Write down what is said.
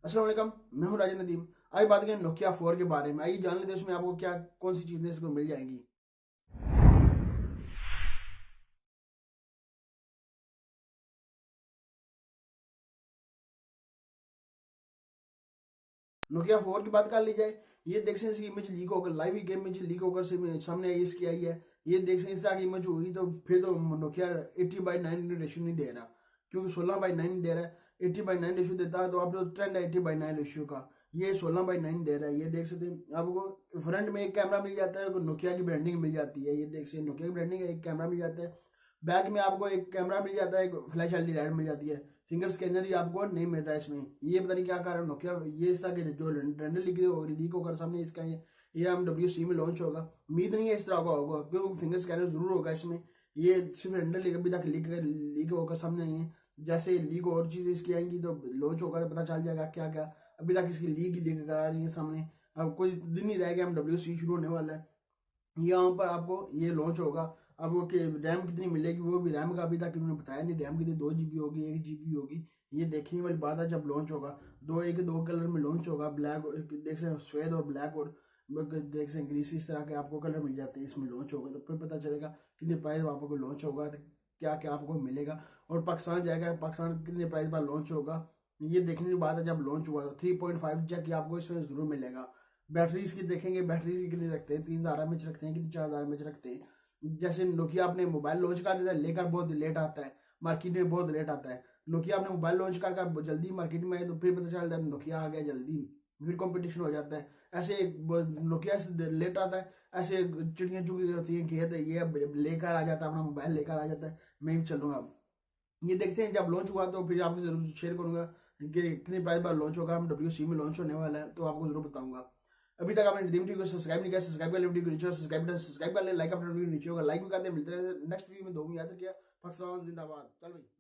अस्सलाम वालेकुम, मैं हूं राजा नदीम। आज बात करें नोकिया 4 के बारे में। आइए जान लेते हैं उसमें आपको क्या कौन सी चीजें इसको मिल जाएंगी। नोकिया 4 की बात कर ली जाए, ये देख सकते हैं इसकी इमेज लीक होकर लाइव इमेज लीक होकर सामने आई, इसकी आई है। ये देख सकते हैं इससे आगे इमेज हुई तो फिर तो नोकिया 80/9 रेशियो नहीं दे रहा, क्योंकि 16/9 दे रहा है। 80/9 रेशियो देता है तो आप जो ट्रेंड है 80/9 रेशियो का, ये 16/9 दे रहा है। ये देख सकते हैं आपको फ्रंट में एक कैमरा मिल जाता है, नोकिया की ब्रांडिंग मिल जाती है। ये देख सकते हैं नोकिया की ब्रांडिंग है, एक कैमरा मिल जाता है। बैक में आपको एक कैमरा मिल जाता है, एक फ्लैश एलईडी लाइट मिल जाती है। फिंगर स्कैनर ही आपको नहीं मिल रहा है इसमें, ये पता नहीं क्या कारण नोकिया ये इसका जो रेंडर लीक होकर सामने इसका ये MWC में लॉन्च होगा। उम्मीद नहीं है इस तरह का होगा, क्योंकि फिंगर स्कैनर जरूर होगा इसमें। ये सिर्फ रेंडर अभी तक लीक होकर सामने आई है। जैसे लीक और चीज़ इसकी आएंगी तो लॉन्च होगा तो पता चल जाएगा क्या क्या। अभी तक इसकी लीक करा रही है सामने। अब कुछ दिन ही रह गया MWC शुरू होने वाला है। यहाँ पर आपको ये लॉन्च होगा। अब वो रैम कितनी मिलेगी, वो भी रैम का अभी तक उन्होंने बताया नहीं। रैम कितनी 2 GB होगी, 1 GB होगी, ये देखने वाली बात है जब लॉन्च होगा। दो कलर में लॉन्च होगा, ब्लैक देख सकते सफेद और ब्लैक, और देख सकते ग्रीस, इस तरह के आपको कलर मिल जाते हैं इसमें लॉन्च होगा। तो फिर पता चलेगा कितने प्राइस आपको लॉन्च होगा, तो क्या क्या आपको मिलेगा। और पाकिस्तान जाएगा, पाकिस्तान कितने प्राइस पर लॉन्च होगा, ये देखने की बात है जब लॉन्च हुआ। तो 3.5 जैक आपको इसमें जरूर मिलेगा। बैटरीज की देखेंगे, बैटरीज की कितनी रखते हैं, 3000 mAh रखते हैं कि 4000 mAh रखते हैं। जैसे नोकिया अपने मोबाइल लॉन्च कर देता है, लेकर बहुत लेट आता है, मार्केट में बहुत लेट आता है। नोकिया अपने मोबाइल लॉन्च कर जल्दी मार्केट में आए तो फिर पता चलता है नोकिया आ गया जल्दी, फिर कंपटीशन हो जाता है। ऐसे नोकिया लेट आता है, ऐसे चिड़ियाँ चुगी होती हैं खेत, ये लेकर आ जाता है, अपना मोबाइल लेकर आ जाता है, मैं भी चलूंगा। ये देखते हैं जब लॉन्च हुआ तो फिर आपको जरूर शेयर करूंगा कि कितनी प्राइस पर लॉन्च होगा। MWC में लॉन्च होने वाला है तो आपको जरूर बताऊंगा। अभी तक आपने रिडीम टी को सब्सक्राइब नहीं किया, सब्सक्राइब कर ले, वीडियो को नीचे सब्सक्राइब कर ले, लाइक अपना वीडियो नीचे होगा, लाइक भी कर दे। मिलते हैं नेक्स्ट वीडियो में। दो में याद रखिए, पाकिस्तान जिंदाबाद। चल भाई।